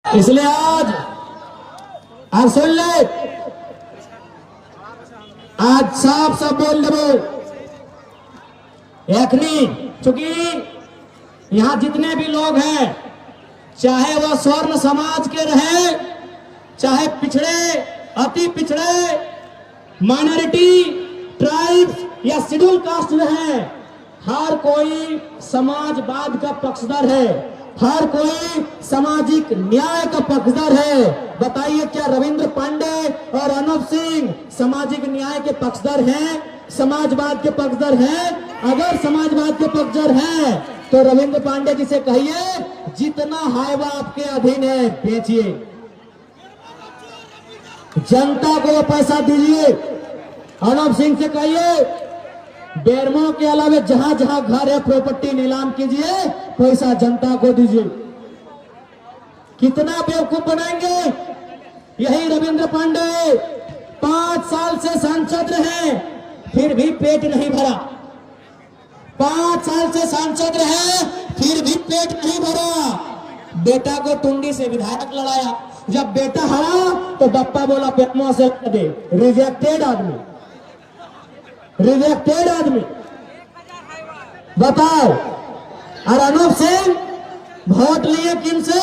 इसलिए आज आप सुन ले, आज साफ सब बोल दो एखनी, चूंकि यहां जितने भी लोग हैं, चाहे वह स्वर्ण समाज के रहे, चाहे पिछड़े, अति पिछड़े, माइनॉरिटी, ट्राइब्स या शेड्यूल कास्ट रहे, हर कोई समाजवाद का पक्षधर है, हर कोई सामाजिक न्याय का पक्षधर है। बताइए, क्या रविंद्र पांडे और अनूप सिंह सामाजिक न्याय के पक्षधर हैं, समाजवाद के पक्षधर हैं? अगर समाजवाद के पक्षधर हैं तो रविंद्र पांडे जी से कहिए, जितना हाईवा आपके अधीन है बेचिए, जनता को वो पैसा दीजिए। अनूप सिंह से कहिए, बेरमो के अलावा जहां जहां घर है प्रॉपर्टी नीलाम कीजिए, पैसा जनता को दीजिए। कितना बेवकूफ बनाएंगे? यही रविंद्र पांडे 5 साल से सांसद रहे, फिर भी पेट नहीं भरा। 5 साल से सांसद रहे, फिर भी पेट नहीं भरा। बेटा को टुंडी से विधायक लड़ाया, जब बेटा हारा तो बप्पा बोला बेटमो से दे। रिजेक्टेड आदमी, रिजेक्टेड आदमी। बताओ। और अनूप सिंह वोट लिए किनसे?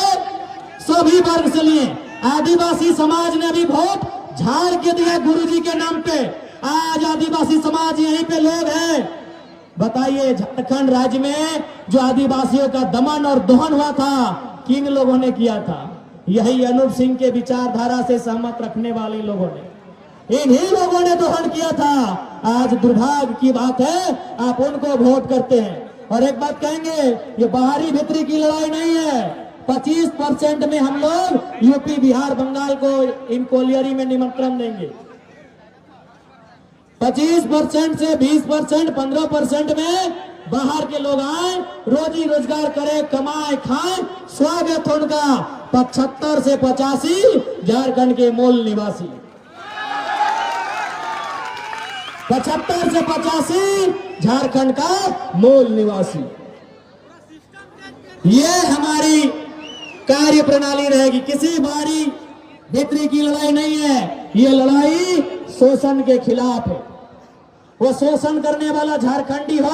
सभी वर्ग से लिए। आदिवासी समाज ने भी वोट झाड़ के दिया गुरुजी के नाम पे। आज आदिवासी समाज यहीं पे लोग हैं। बताइए, झारखंड राज्य में जो आदिवासियों का दमन और दोहन हुआ था, किन लोगों ने किया था? यही अनूप सिंह के विचारधारा से सहमत रखने वाले लोगों ने, इन्हीं लोगों ने दोहन किया था। आज दुर्भाग्य की बात है, आप उनको वोट करते हैं। और एक बात कहेंगे, ये बाहरी भीतरी की लड़ाई नहीं है। 25% में हम लोग यूपी, बिहार, बंगाल को इन कोलियरी में निमंत्रण देंगे। 25% से 20%, 15% में बाहर के लोग आए, रोजी रोजगार करें, कमाए, खाएं, स्वागत उनका। 75 से 85 झारखंड के मूल निवासी, 75 से 85 झारखंड का मूल निवासी। ये हमारी कार्य प्रणाली रहेगी। किसी बाहरी भीतरी की लड़ाई नहीं है, ये लड़ाई शोषण के खिलाफ है। वो शोषण करने वाला झारखंडी हो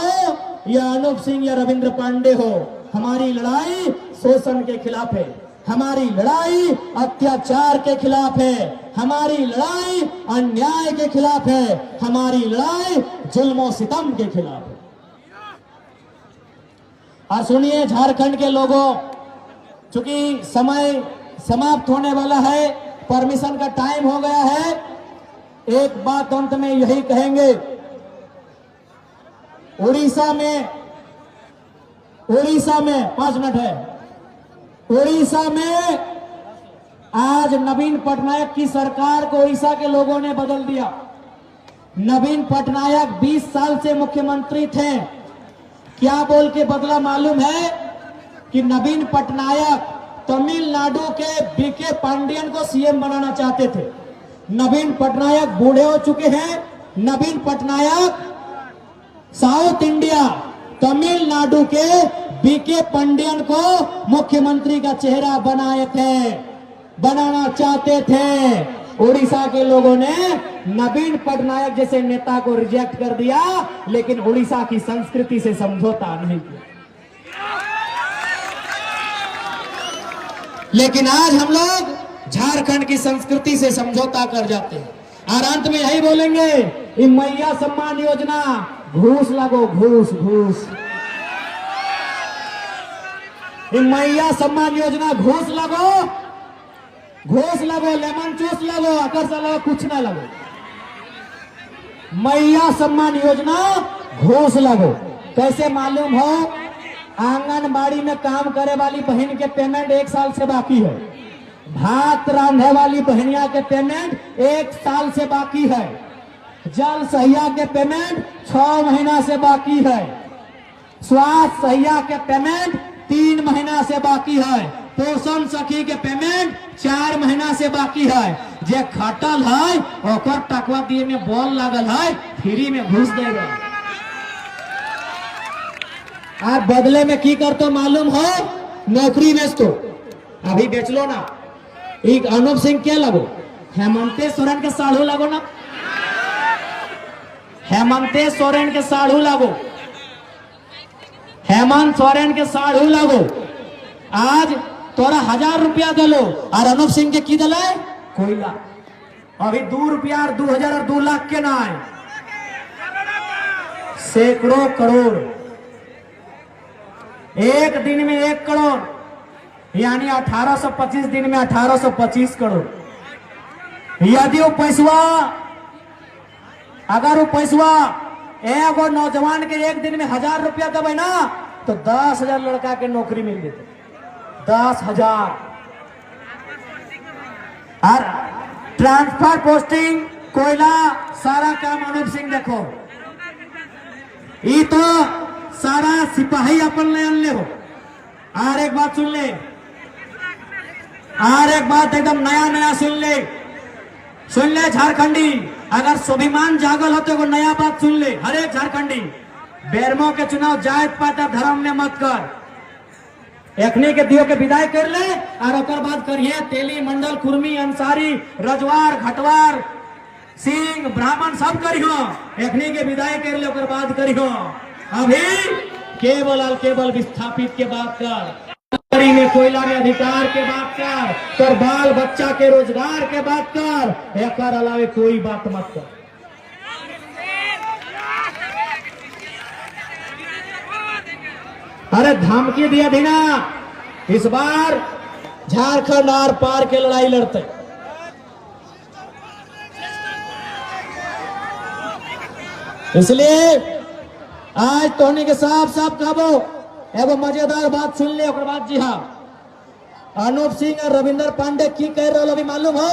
या अनूप सिंह या रविंद्र पांडे हो, हमारी लड़ाई शोषण के खिलाफ है, हमारी लड़ाई अत्याचार के खिलाफ है, हमारी लड़ाई अन्याय के खिलाफ है, हमारी लड़ाई जुल्म सितम के खिलाफ है। और सुनिए झारखंड के लोगों, चूंकि समय समाप्त होने वाला है, परमिशन का टाइम हो गया है, एक बात अंत में यही कहेंगे। उड़ीसा में 5 मिनट है। उड़ीसा में आज नवीन पटनायक की सरकार को उड़ीसा के लोगों ने बदल दिया। नवीन पटनायक 20 साल से मुख्यमंत्री थे। क्या बोल के बदला मालूम है? कि नवीन पटनायक तमिलनाडु के बीके पांडियन को सीएम बनाना चाहते थे। नवीन पटनायक बूढ़े हो चुके हैं। नवीन पटनायक साउथ इंडिया तमिलनाडु के बीके पांडियन को मुख्यमंत्री का चेहरा बनाना चाहते थे। उड़ीसा के लोगों ने नवीन पटनायक जैसे नेता को रिजेक्ट कर दिया, लेकिन उड़ीसा की संस्कृति से समझौता नहीं किया। लेकिन आज हम लोग झारखंड की संस्कृति से समझौता कर जाते हैं। और अंत में यही बोलेंगे, ये मैया सम्मान योजना, घूस लगो, घूस घूस। ये मैया सम्मान योजना, घूस लगो, घूस लगो, लेमन जूस लगो, अकर से लगो, कुछ ना लगो। मैया सम्मान योजना, घूस लगो। कैसे मालूम हो? आंगनबाड़ी में काम करे वाली बहन के पेमेंट 1 साल से बाकी है। भात रांधे वाली बहनिया के पेमेंट 1 साल से बाकी है। जल सहिया के पेमेंट 6 महीना से बाकी है। स्वास्थ्य सहिया के पेमेंट 3 महीना से बाकी है। पोषण सखी के पेमेंट 4 महीना से बाकी है। जे खटल है ओकर टकवा दिए में बॉल लागल है, फ्री में घुस देगा। आप बदले में की करते मालूम हो? नौकरी बेच दो। अभी बेच लो ना। एक अनूप सिंह क्या लगो, हेमंत सोरेन के साढ़ू लगो ना, हेमंत सोरेन के साढ़ू लगो, हेमंत सोरेन के साढ़ू लगो। आज तोरा 1000 रुपया दिलो और अनूप सिंह के की दिले कोयला। अभी 2 रुपया और 2000 और 2 लाख के ना है, सैकड़ों करोड़, एक दिन में 1 करोड़, यानी 1825 दिन में 1825 करोड़। यदि वो पैसवा, अगर वो पैसवा एगो नौजवान के एक दिन में 1000 रुपया देवे ना, तो 10,000 लड़का के नौकरी मिल जेते, 10,000। और ट्रांसफर पोस्टिंग कोयला सारा काम अनूप सिंह देखो। ये तो सारा सिपाही अपन ले अनले हो। और एक बात सुन ले, और एक बात एकदम नया नया सुन ले झारखंडी, अगर स्वाभिमान जागल हो तो नया बात सुन ले। हर एक झारखंडी, बेरमो के चुनाव जात पात धर्म में मत कर। एखनी के दियो के विदाई कर ले और ओकर बाद करिए तेली, मंडल, कुर्मी, अंसारी, रजवार, घटवार, सिंह, ब्राह्मण सब करियो। एखनी के विदाई कर ले, ओकर बाद करियो। अभी केवल और केवल विस्थापित के बात कर, में कोयला में अधिकार के बात कर, तो बाल बच्चा के रोजगार के बात कर, एक अलावे कोई बात मत कर। अरे धमकी दिया थी ना, इस बार झारखंड आर पार के लड़ाई लड़ते। इसलिए आज तोहनी के साफ साफ कहबो, एगो मजेदार बात सुन ले। ओकर बाद जी हाँ, अनूप सिंह और रविंदर पांडे की कह रहे हो अभी मालूम हो?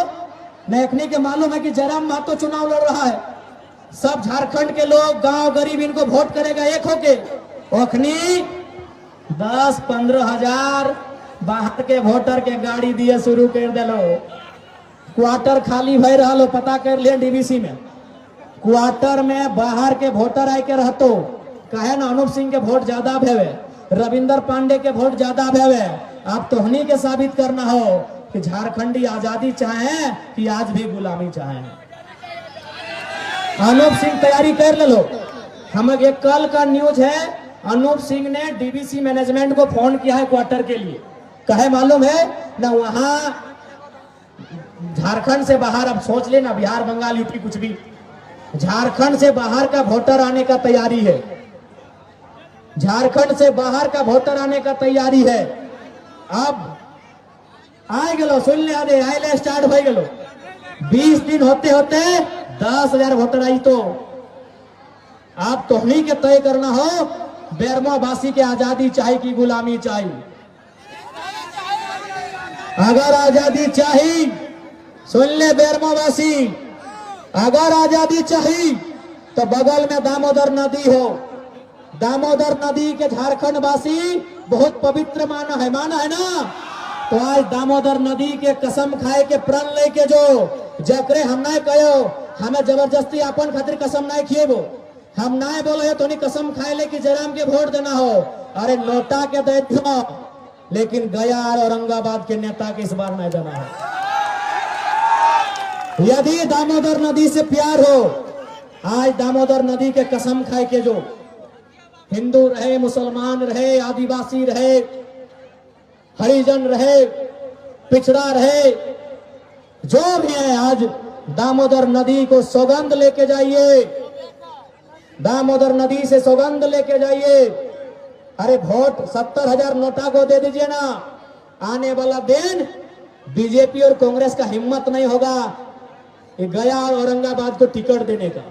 नेकनी के मालूम है कि जयराम महतो चुनाव लड़ रहा है। सब झारखंड के लोग, गांव गरीब इनको वोट करेगा एक होके। ओखनी 10-15 हजार बाहर के वोटर के गाड़ी दिए शुरू कर दिलो। क्वार्टर खाली भय रहा लो, पता कर लिया डीवीसी में। क्वार्टर में बाहर के वोटर आए के रहतो, कहे ना अनूप सिंह के वोट ज्यादा भेवे, रविंदर पांडे के वोट ज्यादा भेवे। अब तोहनी के साबित करना हो कि झारखंडी आजादी चाहे कि आज भी गुलामी चाहे। अनूप सिंह तैयारी कर ले लो। हम एक कल का न्यूज है, अनूप सिंह ने डीवीसी मैनेजमेंट को फोन किया है क्वार्टर के लिए। कहे मालूम है ना, वहां झारखंड से बाहर, अब सोच लेना बिहार, बंगाल, यूपी, कुछ भी, झारखंड से बाहर का वोटर आने का तैयारी है। झारखंड से बाहर का वोटर आने का तैयारी है। अब आए गलो, सुन ले, आए स्टार्ट हो गलो। 20 दिन होते होते 10,000 वोटर आई। तो आप तोहनी के तय करना हो, बेरमो वासी के आजादी चाहिए कि गुलामी चाहिए। अगर आजादी चाहिए, सुन ले बेरमो वासी, अगर आजादी चाहिए तो बगल में दामोदर नदी हो। दामोदर नदी के झारखंड वासी बहुत पवित्र माना है ना। तो आज दामोदर नदी के कसम खाए के प्रण लेके जो जकरे हम ना कहो, हमें जबरदस्ती अपन खातिर कसम ना खिएबो। हम ना बोले तो नहीं कसम खाए ले कि जयराम के वोट देना हो। अरे नोटा के दे दो, लेकिन गया और औरंगाबाद के नेता के इस बार नहीं देना है। यदि दामोदर नदी से प्यार हो, आज दामोदर नदी के कसम खाए के जो हिंदू रहे, मुसलमान रहे, आदिवासी रहे, हरिजन रहे, पिछड़ा रहे, जो भी है, आज दामोदर नदी को सौगंध लेके जाइए, दामोदर नदी से सौगंध लेके जाइए। अरे वोट 70,000 नोटा को दे दीजिए ना। आने वाला दिन बीजेपी और कांग्रेस का हिम्मत नहीं होगा कि गया और औरंगाबाद को टिकट देने का।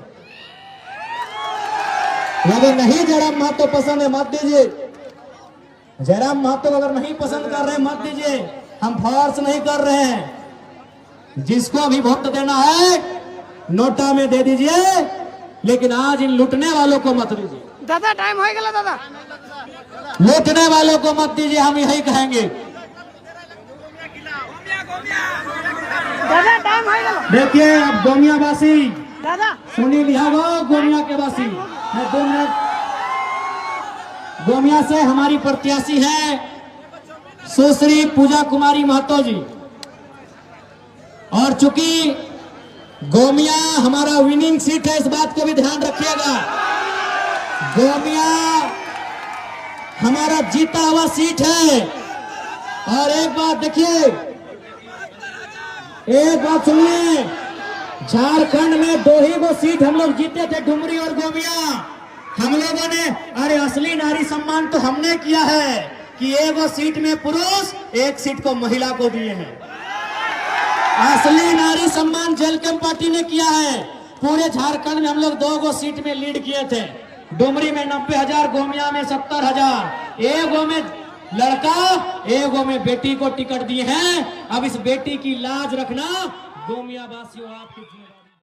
यदि नहीं जयराम महतो पसंद है मत दीजिए। जयराम महतो अगर नहीं पसंद कर रहे हैं मत दीजिए। हम फोर्स नहीं कर रहे हैं। जिसको भी वोट देना है नोटा में दे दीजिए, लेकिन आज इन लूटने वालों को मत दीजिए। दादा टाइम हो गया दादा, लूटने वालों को मत दीजिए, हम यही कहेंगे। दादा टाइम हो गया। देखिए अब गोमिया वासी दादा सुनी लिया वो गोमिया के वासी, मैं 2 मिनट। गोमिया से हमारी प्रत्याशी है सुश्री पूजा कुमारी महतो जी। और चूंकि गोमिया हमारा विनिंग सीट है, इस बात को भी ध्यान रखिएगा। गोमिया हमारा जीता हुआ सीट है। और एक बात देखिए, एक बात सुनिए, झारखंड में 2 ही वो सीट हम लोग जीते थे, डुमरी और गोमिया। हम लोगों ने, अरे असली नारी सम्मान तो हमने किया है कि 1 सीट में पुरुष, 1 सीट को महिला को दिए हैं। असली नारी सम्मान जेलकम पार्टी ने किया है। पूरे झारखंड में हम लोग 2 सीट में लीड किए थे। डुमरी में 90,000, गोमिया में 70,000। 1 में लड़का, 1 में बेटी को टिकट दिए हैं। अब इस बेटी की लाज रखना गोमिया वासियों आपकी जिम्मेदारी।